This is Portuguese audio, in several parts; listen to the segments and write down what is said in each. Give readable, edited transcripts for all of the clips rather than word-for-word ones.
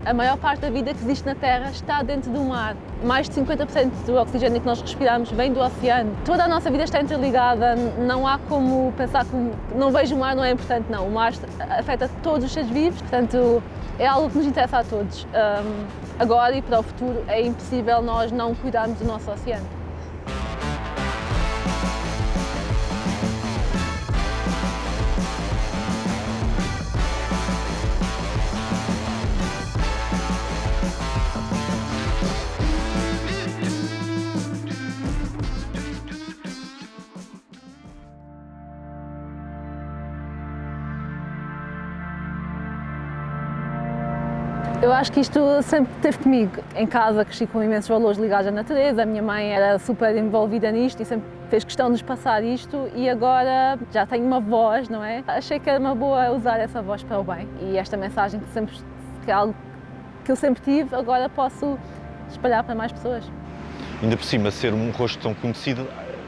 A maior parte da vida que existe na Terra está dentro do mar. Mais de 50% do oxigênio que nós respiramos vem do oceano. Toda a nossa vida está interligada, não há como pensar que não vejo o mar, não é importante, não. O mar afeta todos os seres vivos, portanto é algo que nos interessa a todos. Agora e para o futuro é impossível nós não cuidarmos do nosso oceano. Eu acho que isto sempre esteve comigo. Em casa cresci com imensos valores ligados à natureza, a minha mãe era super envolvida nisto e sempre fez questão de nos passar isto e agora já tenho uma voz, não é? Achei que era uma boa usar essa voz para o bem e esta mensagem que é algo que eu sempre tive, agora posso espalhar para mais pessoas. Ainda por cima, ser um rosto tão conhecido,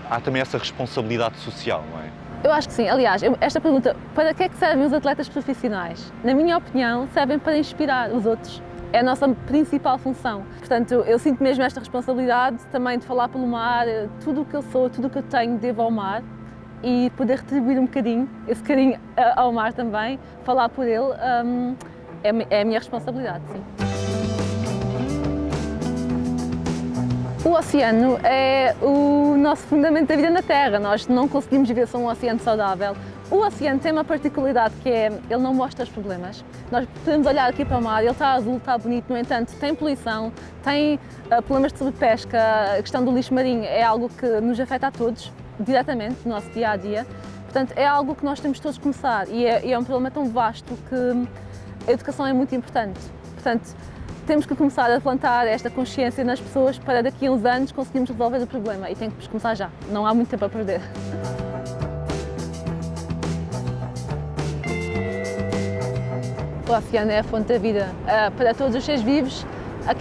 há também essa responsabilidade social, não é? Eu acho que sim. Aliás, esta pergunta, para que é que servem os atletas profissionais? Na minha opinião, servem para inspirar os outros. É a nossa principal função. Portanto, eu sinto mesmo esta responsabilidade também de falar pelo mar, tudo o que eu sou, tudo o que eu tenho devo ao mar e poder retribuir um bocadinho, esse carinho ao mar também, falar por ele, é a minha responsabilidade, sim. O oceano é o nosso fundamento da vida na Terra. Nós não conseguimos viver sem um oceano saudável. O oceano tem uma particularidade que é, ele não mostra os problemas. Nós podemos olhar aqui para o mar, ele está azul, está bonito, no entanto tem poluição, tem problemas de sobrepesca, a questão do lixo marinho é algo que nos afeta a todos, diretamente, no nosso dia a dia. Portanto, é algo que nós temos todos que começar e é um problema tão vasto que a educação é muito importante. Portanto, temos que começar a plantar esta consciência nas pessoas para daqui a uns anos conseguirmos resolver o problema e tem que começar já, não há muito tempo a perder. O oceano é a fonte da vida para todos os seres vivos,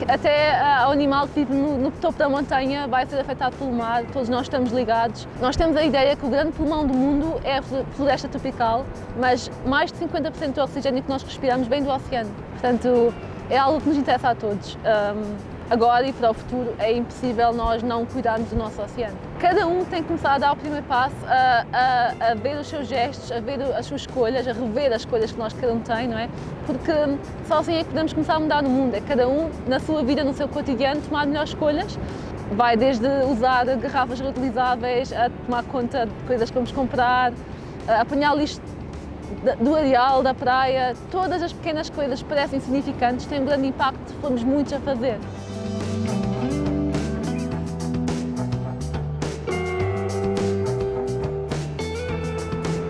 até ao animal que vive no topo da montanha vai ser afetado pelo mar, todos nós estamos ligados. Nós temos a ideia que o grande pulmão do mundo é a floresta tropical, mas mais de 50% do oxigênio que nós respiramos vem do oceano. Portanto, é algo que nos interessa a todos. Agora e para o futuro é impossível nós não cuidarmos do nosso oceano. Cada um tem que começar a dar o primeiro passo, a ver os seus gestos, a ver as suas escolhas, a rever as escolhas que cada um tem, não é? Porque só assim é que podemos começar a mudar o mundo. É cada um, na sua vida, no seu cotidiano, tomar melhores escolhas. Vai desde usar garrafas reutilizáveis, a tomar conta de coisas que vamos comprar, a apanhar lixo do areal, da praia, todas as pequenas coisas que parecem insignificantes têm um grande impacto se formos muitos a fazer.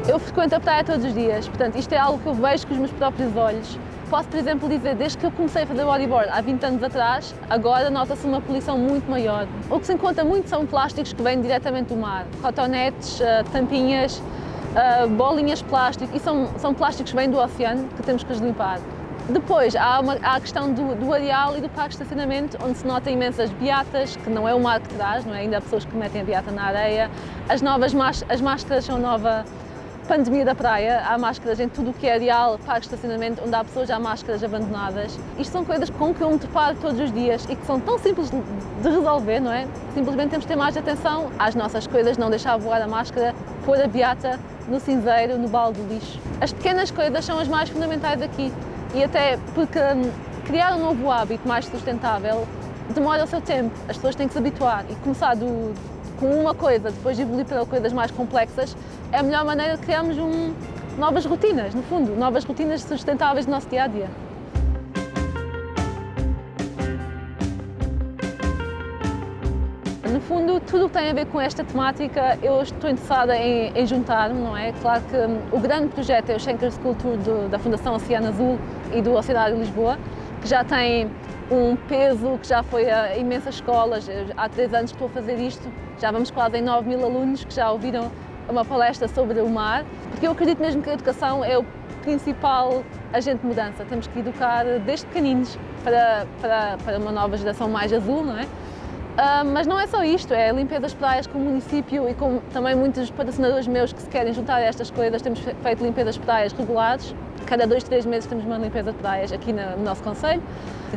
Eu frequento a praia todos os dias, portanto isto é algo que eu vejo com os meus próprios olhos. Posso, por exemplo, dizer, desde que eu comecei a fazer bodyboard há 20 anos atrás, agora nota-se uma poluição muito maior. O que se encontra muito são plásticos que vêm diretamente do mar, cotonetes, tampinhas, bolinhas de plástico, e são plásticos que vêm do oceano que temos que os limpar. Depois há a questão do areal e do parque de estacionamento, onde se nota imensas beatas, que não é o mar que traz, não é? Ainda há pessoas que metem a beata na areia. As máscaras são nova pandemia da praia, há máscaras em tudo o que é areal, parque de estacionamento, onde há pessoas já máscaras abandonadas. Isto são coisas com que eu me deparo todos os dias e que são tão simples de resolver, não é? Simplesmente temos de ter mais atenção às nossas coisas, não deixar voar a máscara, pôr a beata no cinzeiro, no balde de lixo. As pequenas coisas são as mais fundamentais aqui e até porque criar um novo hábito mais sustentável demora o seu tempo, as pessoas têm que se habituar e começar com uma coisa, depois evoluir para coisas mais complexas, é a melhor maneira de criarmos novas rotinas, no fundo, novas rotinas sustentáveis do nosso dia-a-dia. No fundo, tudo o que tem a ver com esta temática, eu estou interessada em juntar-me, não é? Claro que o grande projeto é o Schenker School Tour da Fundação Oceano Azul e do Oceanário de Lisboa, que já tem um peso, que já foi a imensas escolas. Há 3 anos que estou a fazer isto, já vamos quase em 9.000 alunos que já ouviram uma palestra sobre o mar, porque eu acredito mesmo que a educação é o principal agente de mudança. Temos que educar desde pequeninos para uma nova geração mais azul, não é? Mas não é só isto, é limpeza das praias com o município e com também muitos patrocinadores meus que se querem juntar a estas coisas. Temos feito limpezas de praias regulares. Cada 2, 3 meses temos uma limpeza de praias aqui no nosso concelho.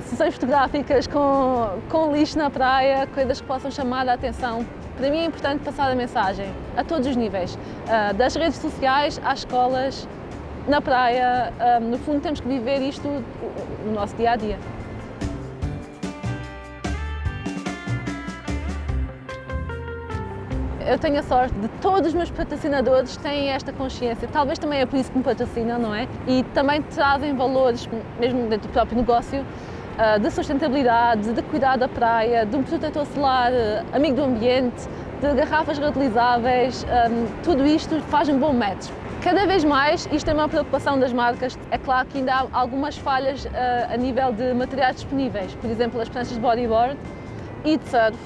Sessões fotográficas com lixo na praia, coisas que possam chamar a atenção. Para mim é importante passar a mensagem a todos os níveis, das redes sociais às escolas, na praia. No fundo temos que viver isto no nosso dia a dia. Eu tenho a sorte de todos os meus patrocinadores têm esta consciência, talvez também é por isso que me patrocinam, não é? E também trazem valores, mesmo dentro do próprio negócio, de sustentabilidade, de cuidar da praia, de um protetor solar amigo do ambiente, de garrafas reutilizáveis, tudo isto faz um bom match. Cada vez mais, isto é uma preocupação das marcas, é claro que ainda há algumas falhas a nível de materiais disponíveis, por exemplo, as pranchas de bodyboard e de surf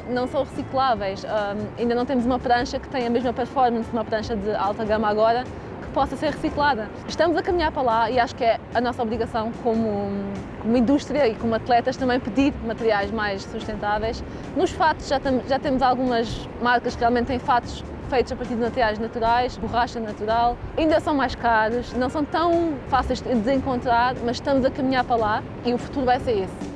não são recicláveis. Ainda não temos uma prancha que tenha a mesma performance que uma prancha de alta gama agora, que possa ser reciclada. Estamos a caminhar para lá e acho que é a nossa obrigação como indústria e como atletas também pedir materiais mais sustentáveis. Nos fatos já temos algumas marcas que realmente têm fatos feitos a partir de materiais naturais, borracha natural. Ainda são mais caros, não são tão fáceis de encontrar, mas estamos a caminhar para lá e o futuro vai ser esse.